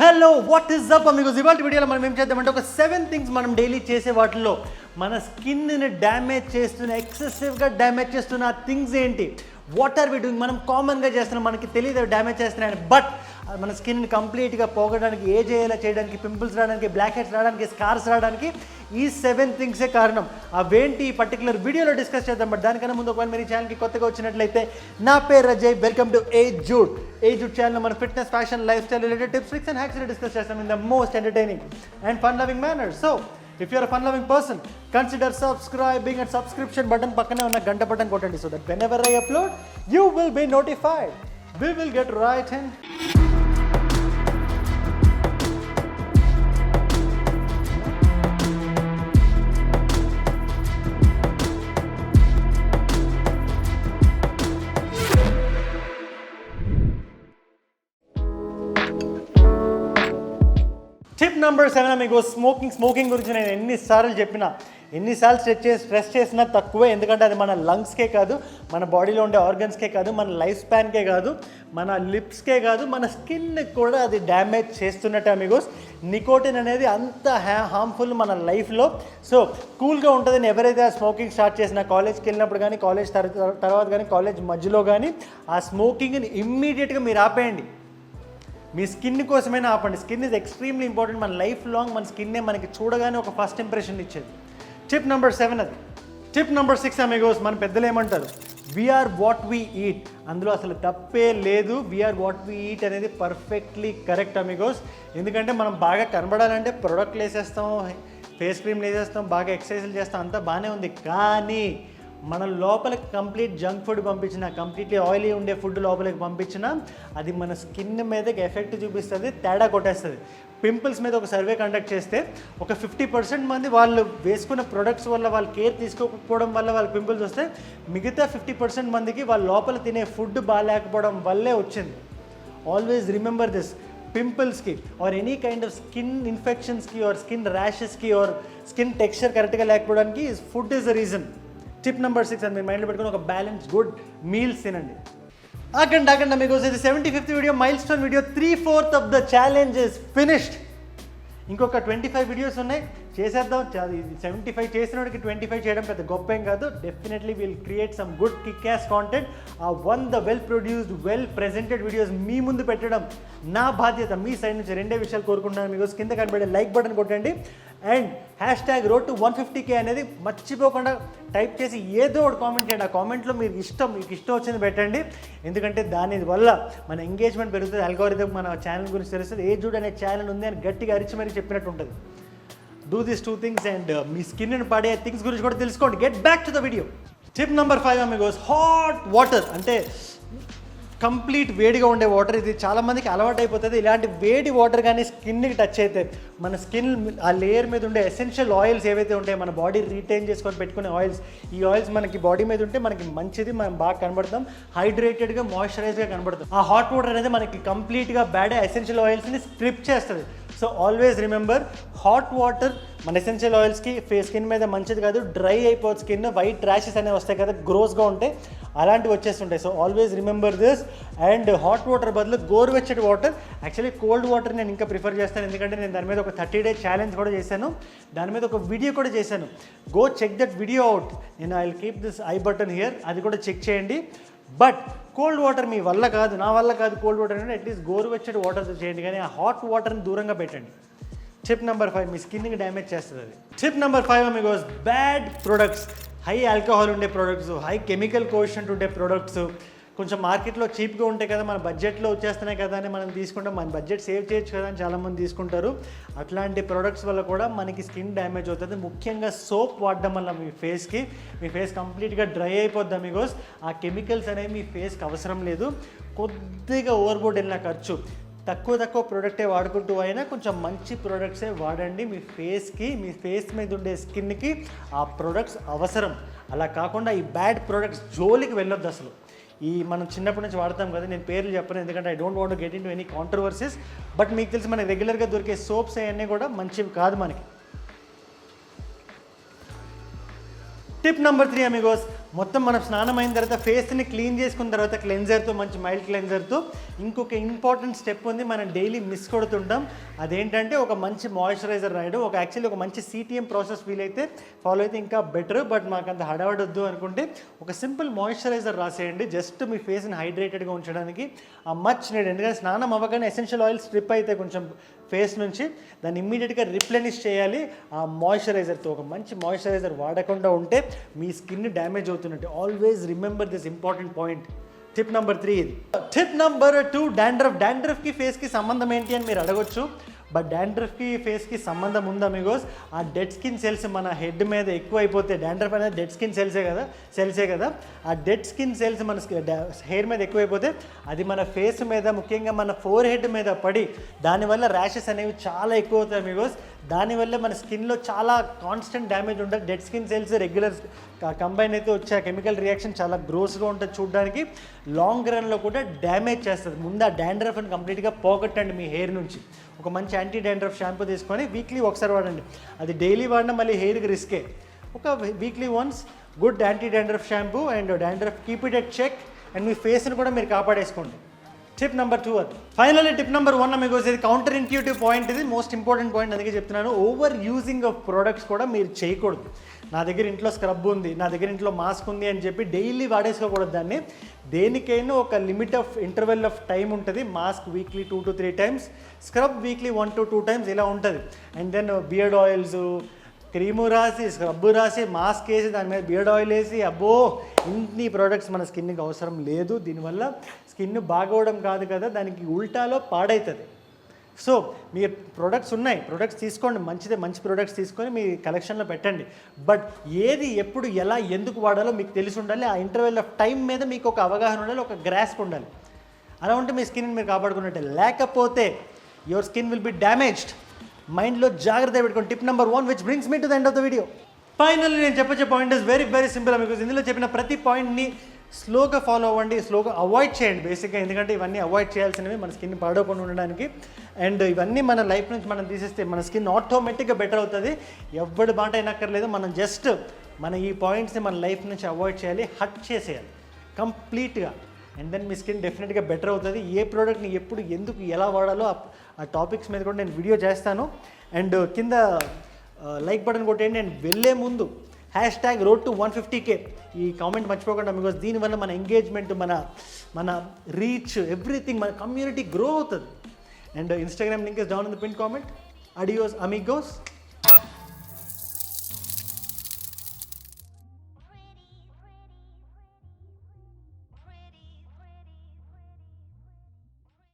Hello what is up Amigos ఇవాళ వీడియోలో మనం ఏం చేద్దామంటే ఒక 7 థింగ్స్ మనం డైలీ చేసే వాటిల్లో మన స్కిన్ని డ్యామేజ్ చేస్తున్న ఎక్సెసివ్గా డ్యామేజ్ చేస్తున్న ఆ థింగ్స్ ఏంటి, వాట్ ఆర్ వి డూయింగ్. మనం కామన్గా చేస్తున్నాం, మనకి తెలియదు డ్యామేజ్ చేస్తున్నాయని. బట్ మన స్కిన్ కంప్లీట్గా పోగడానికి, ఏజ్ అయ్యేలా చేయడానికి, పింపుల్స్ రావడానికి, బ్లాక్ హెడ్స్ రావడానికి, స్కార్స్ రావడానికి ఈ 7 థింగ్సే కారణం. అవేంటి ఈ పర్టికులర్ వీడియోలో డిస్కస్ చేద్దాం. బట్ దానికన్నా ముందు ఒకవేళ మీరు ఈ ఛానల్కి కొత్తగా వచ్చినట్లయితే, నా పేరు Ajay, welcome to A Jude. A Jude ఛానల్లో మన fitness, fashion, lifestyle related tips, tricks and hacks discuss చేస్తాం in the most entertaining and fun loving manner. So if you are a fun loving person, consider subscribing and subscription button pakkane unna ganta button kottandi so that whenever I upload you will be notified. We will get right in. Tip number 7 మీకు smoking గురించి నేను ఎన్నిసార్లు stress చేసినా తక్కువే. ఎందుకంటే అది మన లంగ్స్కే కాదు, మన బాడీలో ఉండే ఆర్గన్స్కే కాదు, మన లైఫ్ స్పాన్కే కాదు, మన లిప్స్కే కాదు, మన స్కిన్కి కూడా అది డ్యామేజ్ చేస్తున్నట్టు అమిగోస్. నికోటిన్ అనేది అంత హార్మ్ఫుల్ మన లైఫ్లో. సో కూల్గా ఉంటుందని ఎవరైతే ఆ స్మోకింగ్ స్టార్ట్ చేసినా, కాలేజ్కి వెళ్ళినప్పుడు కానీ, కాలేజ్ తర్వాత కానీ, కాలేజ్ మధ్యలో కానీ ఆ స్మోకింగ్ని ఇమ్మీడియట్గా మీరు ఆపేయండి. మీ స్కిన్ కోసమైనా ఆపండి. Skin is extremely important. మన లైఫ్ లాంగ్ మన స్కిన్నే మనకి చూడగానే ఒక ఫస్ట్ ఇంప్రెషన్ ఇచ్చేది. టిప్ నెంబర్ 7 అది. టిప్ నెంబర్ 6 అమిగోస్, మన పెద్దలు ఏమంటారు, వీఆర్ వాట్ వీ ఈట్. అందులో అసలు తప్పే లేదు. వీఆర్ వాట్ వీ ఈట్ అనేది పర్ఫెక్ట్లీ కరెక్ట్ అమిగోస్. ఎందుకంటే మనం బాగా కనబడాలంటే ప్రొడక్ట్లు వేసేస్తాం, ఫేస్ క్రీమ్లు వేసేస్తాం, బాగా ఎక్సర్సైజ్లు చేస్తాం, అంతా బాగానే ఉంది. కానీ మన లోపలికి కంప్లీట్ జంక్ ఫుడ్ పంపించిన, కంప్లీట్లీ ఆయిలీ ఉండే ఫుడ్ లోపలికి పంపించిన, అది మన స్కిన్ మీదకి ఎఫెక్ట్ చూపిస్తుంది, తేడా కొట్టేస్తుంది. పింపుల్స్ మీద ఒక సర్వే కండక్ట్ చేస్తే ఒక 50% మంది వాళ్ళు వేసుకున్న ప్రొడక్ట్స్ వల్ల, వాళ్ళు కేర్ తీసుకోకపోవడం వల్ల వాళ్ళకి పింపుల్స్ వస్తే, మిగతా 50% మందికి వాళ్ళ లోపల తినే ఫుడ్ బాగాలేకపోవడం వల్లే వచ్చింది. Always remember this. పింపుల్స్కి or any kind of skin ఇన్ఫెక్షన్స్కి ఆర్ స్కిన్ ర్యాషెస్కి ఆర్ స్కిన్ టెక్స్చర్ కరెక్ట్గా లేకపోవడానికి food is the reason. Tip number 6 అని మీరు మైండ్లో పెట్టుకుని ఒక బ్యాలెన్స్ గుడ్ మీల్స్ తినండి. ఆగండి మీకు ఇది 75th video, mile stone video. 3/4 of the challenge is finished. ఇంకొక 25 వీడియోస్ ఉన్నాయి, చేసేద్దాం. 75 చేసిన వాడికి 25 చేయడం పెద్ద గొప్ప ఏం కాదు. Definitely will create some good kick ass content. ఆ 100 well produced, well presented videos మీ ముందు పెట్టడం నా బాధ్యత. మీ సైడ్ నుంచి 2 విషయాలు కోరుకుంటున్నాను మీకు. కింద కనబడే లైక్ బటన్ కొట్టండి అండ్ #road to 150K అనేది మర్చిపోకుండా టైప్ చేసి ఏదో ఒకటి కామెంట్ చేయండి. ఆ కామెంట్లో మీకు ఇష్టం వచ్చింది పెట్టండి. ఎందుకంటే దాని వల్ల మన ఎంగేజ్మెంట్ పెరుగుతుంది, అల్గోరిథం మన ఛానల్ గురించి తెలుస్తుంది. ఏ జూడ్ అనే ఛానల్ ఉంది అని గట్టిగా అరిచి మరీ చెప్పినట్టు ఉంటుంది. డూ దీస్ 2 థింగ్స్ అండ్ మీ స్కిన్ని పడే థింగ్స్ గురించి కూడా తెలుసుకోండి. Get back to the video. Tip number 5 Amigos, hot water. అంటే కంప్లీట్ వేడిగా ఉండే వాటర్. ఇది చాలామందికి అలవాటు అయిపోతుంది. ఇలాంటి వేడి వాటర్ కానీ స్కిన్కి టచ్ అయితే మన స్కిన్ ఆ లేయర్ మీద ఉండే ఎసెన్షియల్ ఆయిల్స్ ఏవైతే ఉంటాయో, మన బాడీ రీటైన్ చేసుకొని పెట్టుకునే ఆయిల్స్, ఈ ఆయిల్స్ మనకి బాడీ మీద ఉంటే మనకి మంచిది, మనం బాగా కనబడతాం, హైడ్రేటెడ్గా, మాయిశ్చరైజ్గా కనబడతాం. ఆ హాట్ వాటర్ అనేది మనకి కంప్లీట్గా బ్యాడ్ ఎసెన్షియల్ ఆయిల్స్ని స్ట్రిప్ చేస్తుంది. So always remember, hot water మన ఎసెన్షియల్ ఆయిల్స్కి స్కిన్ మీద మంచిది కాదు. డ్రై అయిపోతుంది స్కిన్, వైట్ ర్యాషెస్ అనేవి వస్తాయి కదా, గ్రోస్గా ఉంటాయి, అలాంటివి వచ్చేస్తుంటాయి. So always remember this. And hot water బదులు గోరువెచ్చటి వాటర్, యాక్చువల్లీ కోల్డ్ వాటర్ నేను ఇంకా ప్రిఫర్ చేస్తాను. ఎందుకంటే నేను దాని మీద ఒక 30 day ఛాలెంజ్ కూడా చేశాను, దాని మీద ఒక వీడియో కూడా చేశాను. Go check that video out. నేను I will keep this i button here, అది కూడా చెక్ చేయండి. బట్ కోల్డ్ వాటర్ మీ వల్ల కాదు, నా వల్ల కాదు కోల్డ్ వాటర్ అంటే అట్లీస్ట్ గోరువెచ్చటి వాటర్తో చేయండి, కానీ ఆ హాట్ వాటర్ని దూరంగా పెట్టండి. టిప్ నెంబర్ 5 మీ స్కిన్కి డ్యామేజ్ చేస్తుంది అది. Tip number 5 Amigos, bad products. High alcohol ఉండే ప్రొడక్ట్స్, హై కెమికల్ కోషెంట్ ఉండే ప్రొడక్ట్స్, కొంచెం మార్కెట్లో చీప్గా ఉంటాయి కదా, మన బడ్జెట్లో వచ్చేస్తున్నాయి కదా అని మనం తీసుకుంటాం. మన బడ్జెట్ సేవ్ చేయొచ్చు కదా అని చాలామంది తీసుకుంటారు. అట్లాంటి ప్రొడక్ట్స్ వల్ల కూడా మనకి స్కిన్ డ్యామేజ్ అవుతుంది. ముఖ్యంగా సోప్ వాడడం వల్ల మీ ఫేస్ కంప్లీట్గా డ్రై అయిపోద్ది అమిగోస్. ఆ కెమికల్స్ అనేవి మీ ఫేస్కి అవసరం లేదు. కొద్దిగా ఓవర్బోర్డ్ వెళ్ళిన ఖర్చు, తక్కువ ప్రోడక్టే వాడుకుంటూ అయినా కొంచెం మంచి ప్రోడక్ట్సే వాడండి. మీ ఫేస్ మీద ఉండే స్కిన్కి ఆ ప్రోడక్ట్స్ అవసరం. అలా కాకుండా ఈ బ్యాడ్ ప్రోడక్ట్స్ జోలికి వెళ్ళొద్దు అసలు. మనం చిన్నప్పటి నుంచి వాడతాం కదా, నేను పేర్లు చెప్పను ఎందుకంటే I don't want to get in to any controversies. But మీకు తెలిసి మనకి రెగ్యులర్గా దొరికే సోప్స్ అవన్నీ కూడా మంచివి కాదు మనకి. టిప్ నెంబర్ 3 అమిగోస్, మొత్తం మనం స్నానం అయిన తర్వాత ఫేస్ని క్లీన్ చేసుకున్న తర్వాత క్లెన్జర్తో, మంచి మైల్డ్ క్లెన్జర్తో ఇంకొక ఇంపార్టెంట్ స్టెప్ ఉంది, మనం డైలీ మిస్ కొడుతుంటాం. అదేంటంటే ఒక మంచి మాయిశ్చరైజర్ రాయడం. యాక్చువల్లీ ఒక మంచి CTM ప్రాసెస్ వీలైతే ఫాలో అయితే ఇంకా బెటర్, బట్ మాకు అంత హడావడొద్దు అనుకుంటే ఒక సింపుల్ మాయిశ్చరైజర్ రాసేయండి, జస్ట్ మీ ఫేస్ని హైడ్రేటెడ్గా ఉంచడానికి. ఆ మచ్ నీడ్, ఎందుకంటే స్నానం అవ్వగానే ఎసెన్షియల్ ఆయిల్ స్ట్రిప్ అయితే కొంచెం ఫేస్ నుంచి, దాన్ని ఇమ్మీడియట్గా రిప్లెనిష్ చేయాలి ఆ మాయిశ్చరైజర్తో. ఒక మంచి మాయిశ్చరైజర్ వాడకుండా ఉంటే మీ స్కిన్ డ్యామేజ్ అవుతున్నట్టు. Always remember this important point. Tip number 3 ఇది. టిప్ నెంబర్ 2, డాండ్రఫ్కి ఫేస్కి సంబంధం ఏంటి అని మీరు అడగొచ్చు. బట్ డాండ్రఫ్కి ఫేస్కి సంబంధం ఉందా మీకోస్? ఆ డెడ్ స్కిన్ సెల్స్ మన హెడ్ మీద ఎక్కువ అయిపోతే, డాండ్రఫ్ అనేది డెడ్ స్కిన్ సెల్సే కదా, ఆ డెడ్ స్కిన్ సెల్స్ మన హెయిర్ మీద ఎక్కువైపోతే అది మన ఫేస్ మీద, ముఖ్యంగా మన ఫోర్ హెడ్ మీద పడి దానివల్ల ర్యాషెస్ అనేవి చాలా ఎక్కువ అవుతాయి మీకోస్. దానివల్ల మన స్కిన్లో చాలా కాన్స్టెంట్ డ్యామేజ్ ఉంటుంది. Dead skin cells regular combine అయితే వచ్చే కెమికల్ రియాక్షన్ చాలా గ్రోస్గా ఉంటుంది చూడడానికి, లాంగ్ రన్లో కూడా డ్యామేజ్ చేస్తుంది. ముందు ఆ డాండ్రఫ్ని కంప్లీట్గా పోగొట్టండి మీ హెయిర్ నుంచి. ఒక మంచి యాంటీ డాండ్రఫ్ షాంపూ తీసుకొని వీక్లీ ఒకసారి వాడండి. అది డైలీ వాడినా మళ్ళీ హెయిర్కి రిస్కే. ఒక weekly once good anti dandruff shampoo and dandruff keep it at check, and మీ ఫేస్ని కూడా మీరు కాపాడేసుకోండి. టిప్ నెంబర్ 2 అది. ఫైనల్లీ టిప్ నెంబర్ 1 మీకు ఇది కౌంటర్ ఇంట్యూటివ్ పాయింట్, ఇది మోస్ట్ ఇంపార్టెంట్ పాయింట్, అందుకే చెప్తున్నాను. ఓవర్ యూజింగ్ ఆఫ్ ప్రోడక్ట్స్ కూడా మీరు చేయకూడదు. నా దగ్గర ఇంట్లో స్క్రబ్ ఉంది, నా దగ్గర ఇంట్లో మాస్క్ ఉంది అని చెప్పి డైలీ వాడేసుకోకూడదు దాన్ని. దేనికైనా ఒక limit of interval of time ఉంటుంది. Mask weekly 2 to 3 times, scrub weekly 1 to 2 times ఇలా ఉంటుంది. And then beard oils, cream రాసి, స్క్రబ్ రాసి, మాస్క్ వేసి, దాని మీద బియర్డ్ ఆయిల్ వేసి, అబ్బో ఇన్ని ప్రోడక్ట్స్ మన స్కిన్కి అవసరం లేదు. దీనివల్ల స్కిన్ బాగోవడం కాదు కదా, దానికి ఉల్టాలో పాడవుతుంది. సో మీరు ప్రొడక్ట్స్ ఉన్నాయి, ప్రొడక్ట్స్ తీసుకోండి, మంచిదే, మంచి ప్రొడక్ట్స్ తీసుకొని మీ కలెక్షన్లో పెట్టండి. బట్ ఏది ఎప్పుడు ఎలా ఎందుకు వాడాలో మీకు తెలిసి ఉండాలి. ఆ ఇంటర్వెల్ ఆఫ్ టైం మీద మీకు ఒక అవగాహన ఉండాలి, ఒక గ్రాస్ప్ ఉండాలి. అలా ఉంటే మీ స్కిన్ని మీరు కాపాడుకున్నట్టే. లేకపోతే your skin will be damaged. మైండ్లో జాగ్రత్త పెట్టుకోండి. Tip number 1 which brings me to the end of the video. Finally నేను చెప్పే point is very very simple. మీకు ఇందులో చెప్పిన ప్రతి పాయింట్ని స్లోగా ఫాలో అవ్వండి, స్లోగా అవాయిడ్ చేయండి బేసిక్గా. ఎందుకంటే ఇవన్నీ అవాయిడ్ చేయాల్సినవి మన స్కిన్ పాడవకుండా ఉండడానికి. అండ్ ఇవన్నీ మన లైఫ్ నుంచి మనం తీసేస్తే మన స్కిన్ ఆటోమేటిక్గా బెటర్ అవుతుంది. ఎవరి మాట అయినక్కర్లేదు, మనం జస్ట్ మన ఈ పాయింట్స్ని మన లైఫ్ నుంచి అవాయిడ్ చేయాలి, హట్ చేసేయాలి కంప్లీట్గా. అండ్ దెన్ మీ స్కిన్ డెఫినెట్గా బెటర్ అవుతుంది. ఏ ప్రోడక్ట్ని ఎప్పుడు ఎందుకు ఎలా వాడాలో ఆ టాపిక్స్ మీద కూడా నేను వీడియో చేస్తాను. అండ్ కింద లైక్ బటన్ కొట్టేయండి. అండ్ వెళ్ళే ముందు #road to150K ఈ కామెంట్ మర్చిపోకుండా, బికాస్ దీనివల్ల మన ఎంగేజ్మెంట్, మన రీచ్, ఎవ్రీథింగ్, మన కమ్యూనిటీ గ్రో అవుతుంది. And Instagram link is down in the pin comment. Adios Amigos.